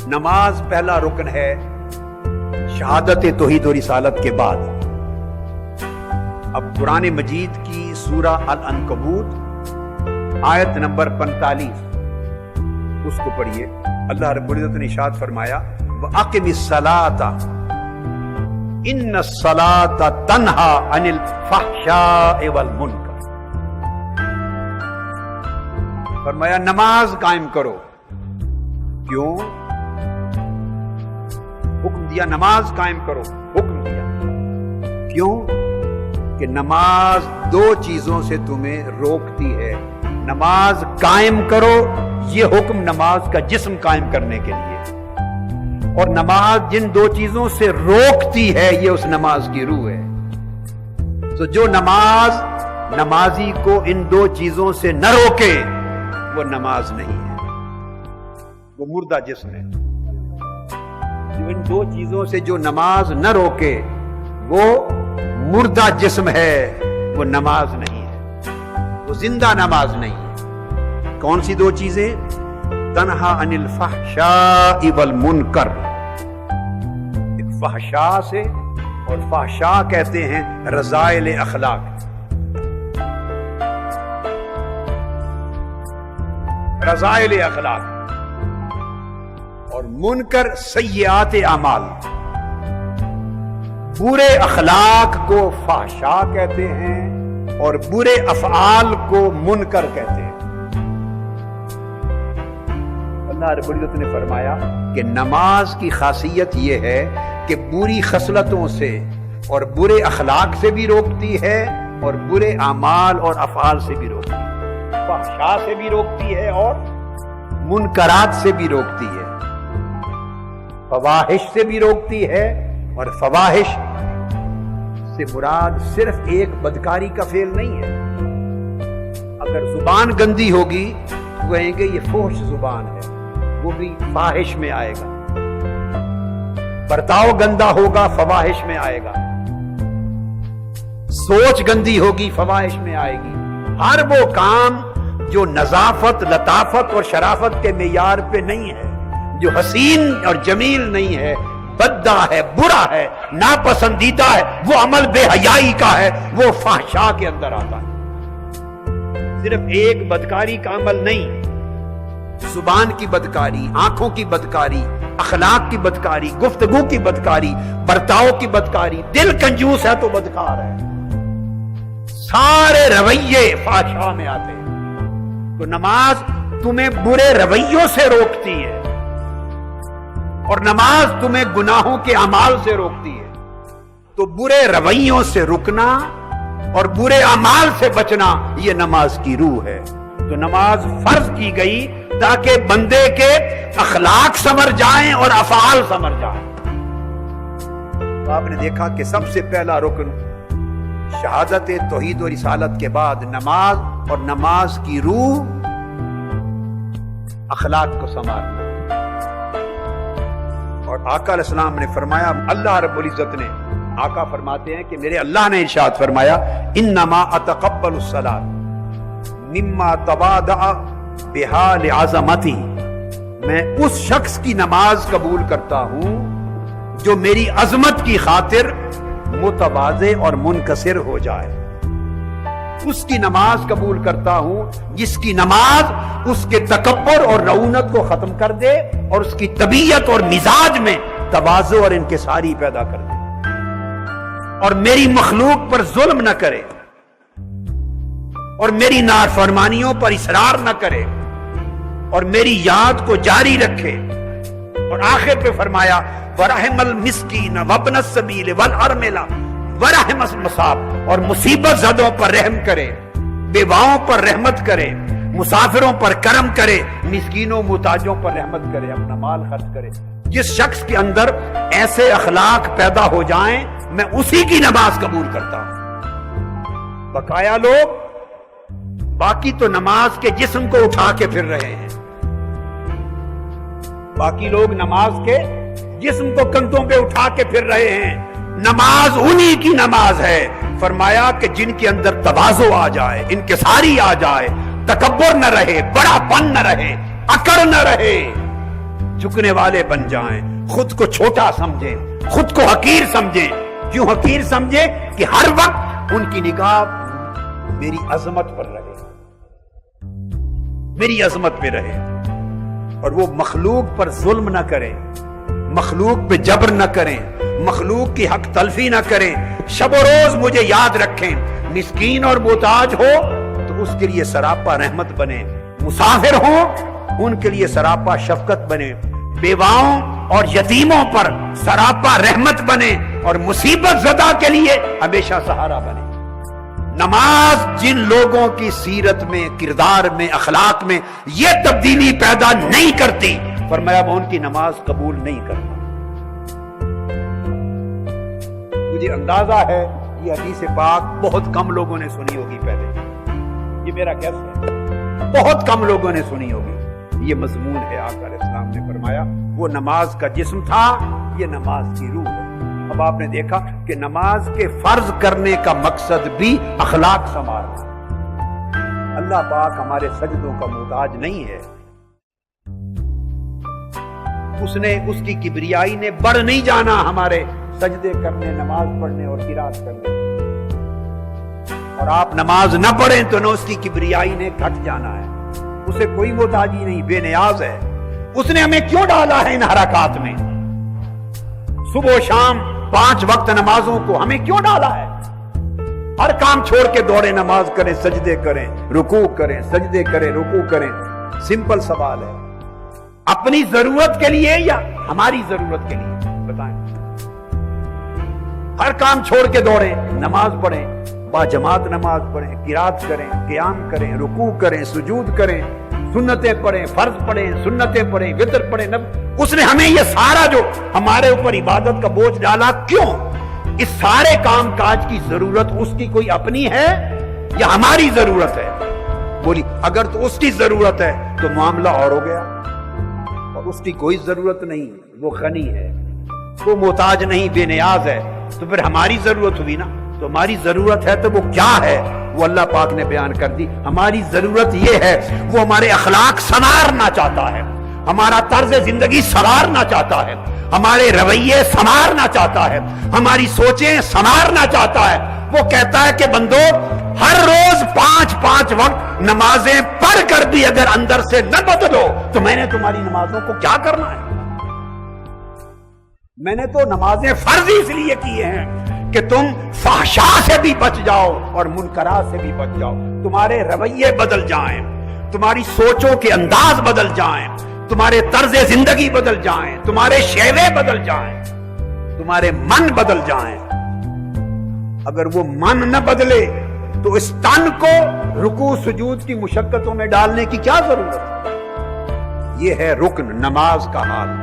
نماز پہلا رکن ہے شہادت توحید و رسالت کے بعد۔ اب قرآن مجید کی سورہ العنکبوت آیت نمبر 45 اس کو پڑھیے۔ اللہ رب العزت نے ارشاد فرمایا وَأَقِمِ الصَّلَاةَ إِنَّ الصَّلَاةَ تَنْهَى عَنِ الْفَحْشَاءِ وَالْمُنکَرِ۔ فرمایا نماز قائم کرو۔ کیوں حکم دیا؟ نماز قائم کرو، حکم دیا۔ کیوں کہ نماز دو چیزوں سے تمہیں روکتی ہے۔ نماز قائم کرو، یہ حکم نماز کا جسم قائم کرنے کے لیے، اور نماز جن دو چیزوں سے روکتی ہے یہ اس نماز کی روح ہے۔ تو جو نماز نمازی کو ان دو چیزوں سے نہ روکے وہ نماز نہیں ہے، وہ مردہ جسم ہے۔ جو ان دو چیزوں سے جو نماز نہ روکے وہ مردہ جسم ہے، وہ نماز نہیں ہے، وہ زندہ نماز نہیں ہے۔ کون سی دو چیزیں؟ تنہا عن الفحشاء والمنکر، ایک فحشاء سے، اور فحشاء کہتے ہیں رذائل اخلاق، رذائل اخلاق، اور منکر سیئات اعمال۔ برے اخلاق کو فحشاء کہتے ہیں اور برے افعال کو منکر کہتے ہیں۔ اللہ رب العزت نے فرمایا کہ نماز کی خاصیت یہ ہے کہ بری خصلتوں سے اور برے اخلاق سے بھی روکتی ہے، اور برے اعمال اور افعال سے بھی روکتی ہے، فحشاء سے بھی روکتی ہے اور منکرات سے بھی روکتی ہے، فواحش سے بھی روکتی ہے۔ اور فواحش سے مراد صرف ایک بدکاری کا فعل نہیں ہے۔ اگر زبان گندی ہوگی تو کہیں گے یہ فحش زبان ہے، وہ بھی فاحش میں آئے گا۔ برتاؤ گندا ہوگا، فواحش میں آئے گا۔ سوچ گندی ہوگی، فواحش میں آئے گی۔ ہر وہ کام جو نظافت، لطافت اور شرافت کے معیار پہ نہیں ہے، جو حسین اور جمیل نہیں ہے، بددہ ہے، برا ہے، ناپسندیدہ ہے، وہ عمل بے حیائی کا ہے، وہ فحشاء کے اندر آتا ہے۔ صرف ایک بدکاری کا عمل نہیں، زبان کی بدکاری، آنکھوں کی بدکاری، اخلاق کی بدکاری، گفتگو کی بدکاری، برتاؤ کی بدکاری، دل کنجوس ہے تو بدکار ہے، سارے رویے فحشاء میں آتے ہیں۔ تو نماز تمہیں برے رویوں سے روکتی ہے، اور نماز تمہیں گناہوں کے اعمال سے روکتی ہے۔ تو برے رویوں سے رکنا اور برے اعمال سے بچنا یہ نماز کی روح ہے۔ تو نماز فرض کی گئی تاکہ بندے کے اخلاق سنور جائیں اور افعال سنور جائیں۔ تو آپ نے دیکھا کہ سب سے پہلا رکن شہادت توحید و رسالت کے بعد نماز، اور نماز کی روح اخلاق کو سنوارنا۔ اور آقا علیہ السلام نے فرمایا، اللہ رب العزت نے، آقا فرماتے ہیں کہ میرے اللہ نے ارشاد فرمایا انما اتقبل الصلاۃ مما تواضع بها لعظمتی، میں اس شخص کی نماز قبول کرتا ہوں جو میری عظمت کی خاطر متواضع اور منکسر ہو جائے۔ اس کی نماز قبول کرتا ہوں جس کی نماز اس کے تکبر اور رعونت کو ختم کر دے اور اس کی طبیعت اور مزاج میں تواضع اور انکساری پیدا کر دے، اور میری مخلوق پر ظلم نہ کرے، اور میری نافرمانیوں پر اصرار نہ کرے، اور میری یاد کو جاری رکھے۔ اور آخر پہ فرمایا وَرَحِمَ الْمِسْكِينَ وَابْنَ السَّبِيلِ وَالْأَرْمِلَ وَرَحِمَ الْمُصَابِ، اور مصیبت زدوں پر رحم کرے، بیواؤں پر رحمت کرے، مسافروں پر کرم کرے، مسکینوں محتاجوں پر رحمت کرے، اپنا مال خرچ کرے۔ جس شخص کے اندر ایسے اخلاق پیدا ہو جائیں میں اسی کی نماز قبول کرتا ہوں۔ بقایا لوگ باقی تو نماز کے جسم کو اٹھا کے پھر رہے ہیں، باقی لوگ نماز کے جسم کو کندھوں پہ اٹھا کے پھر رہے ہیں۔ نماز انہی کی نماز ہے۔ فرمایا کہ جن کے اندر تواضع آ جائے، انکساری آ جائے، تکبر نہ رہے، بڑا پن نہ رہے، اکڑ نہ رہے، جھکنے والے بن جائیں، خود کو چھوٹا سمجھیں، خود کو حقیر سمجھیں. کیوں حقیر سمجھیں؟ کہ ہر وقت ان کی نگاہ میری عظمت پر رہے، میری عظمت پہ رہے، اور وہ مخلوق پر ظلم نہ کریں، مخلوق پہ جبر نہ کریں، مخلوق کی حق تلفی نہ کریں. شب و روز مجھے یاد رکھیں. مسکین اور محتاج ہو تو اس کے لیے سراپا رحمت بنے، مسافر ہو ان کے لیے سراپا شفقت بنے، بیواؤں اور یتیموں پر سراپا رحمت بنے، اور مصیبت زدہ کے لیے ہمیشہ سہارا بنے. نماز جن لوگوں کی سیرت میں، کردار میں، اخلاق میں یہ تبدیلی پیدا نہیں کرتی، فرمایا میں ان کی نماز قبول نہیں کرتا. مجھے اندازہ ہے یہ حدیث پاک بہت کم لوگوں نے سنی ہوگی پہلے، یہ میرا گیس ہے، بہت کم لوگوں نے سنی ہوگی. یہ مضمون ہے آقا علیہ السلام نے فرمایا وہ نماز کا جسم تھا، یہ نماز کی روح ہے. اب آپ نے دیکھا کہ نماز کے فرض کرنے کا مقصد بھی اخلاق سنوارنا. اللہ پاک ہمارے سجدوں کا محتاج نہیں ہے. اس کی کبریائی نے بڑھ نہیں جانا ہمارے سجدے کرنے، نماز پڑھنے اور قرات کرنے. اور آپ نماز نہ پڑھیں تو نہ اس کی کبریائی نے گھٹ جانا ہے. اسے کوئی محتاجی نہیں، بے نیاز ہے. اس نے ہمیں کیوں ڈالا ہے ان حرکات میں؟ صبح و شام 5 وقت نمازوں کو ہمیں کیوں ڈالا ہے؟ ہر کام چھوڑ کے دوڑے، نماز کریں، سجدے کریں، رکوع کریں، سجدے کریں، رکوع کریں. سمپل سوال ہے، اپنی ضرورت کے لیے یا ہماری ضرورت کے لیے؟ بتائیں. ہر کام چھوڑ کے دوڑیں، نماز پڑھیں، با جماعت نماز پڑھیں، قرات کریں، قیام کریں، رکوع کریں، سجود کریں، سنتیں پڑھیں، فرض پڑھیں، سنتیں پڑھیں، وتر پڑھیں. اس نے ہمیں یہ سارا جو ہمارے اوپر عبادت کا بوجھ ڈالا کیوں؟ اس سارے کام کاج کی ضرورت اس کی کوئی اپنی ہے یا ہماری ضرورت ہے؟ بولی اگر تو اس کی ضرورت ہے تو معاملہ اور ہو گیا، اور اس کی کوئی ضرورت نہیں، وہ غنی ہے، وہ محتاج نہیں، بے نیاز ہے. تو پھر ہماری ضرورت ہوئی نا. تو ہماری ضرورت ہے تو وہ کیا ہے؟ وہ اللہ پاک نے بیان کر دی. ہماری ضرورت یہ ہے، وہ ہمارے اخلاق سنوارنا چاہتا ہے، ہمارا طرز زندگی سنوارنا چاہتا ہے، ہمارے رویے سنوارنا چاہتا ہے، ہماری سوچیں سنوارنا چاہتا ہے. وہ کہتا ہے کہ بندو ہر روز 5 وقت نمازیں پڑھ کر بھی اگر اندر سے نہ بدلو تو میں نے تمہاری نمازوں کو کیا کرنا ہے؟ میں نے تو نمازیں فرض اس لیے کیے ہیں کہ تم فحشاء سے بھی بچ جاؤ اور منکرات سے بھی بچ جاؤ. تمہارے رویے بدل جائیں، تمہاری سوچوں کے انداز بدل جائیں، تمہارے طرز زندگی بدل جائیں، تمہارے شیوے بدل جائیں، تمہارے من بدل جائیں. اگر وہ من نہ بدلے تو اس تن کو رکوع سجود کی مشقتوں میں ڈالنے کی کیا ضرورت ہے؟ یہ ہے رکن نماز کا حال.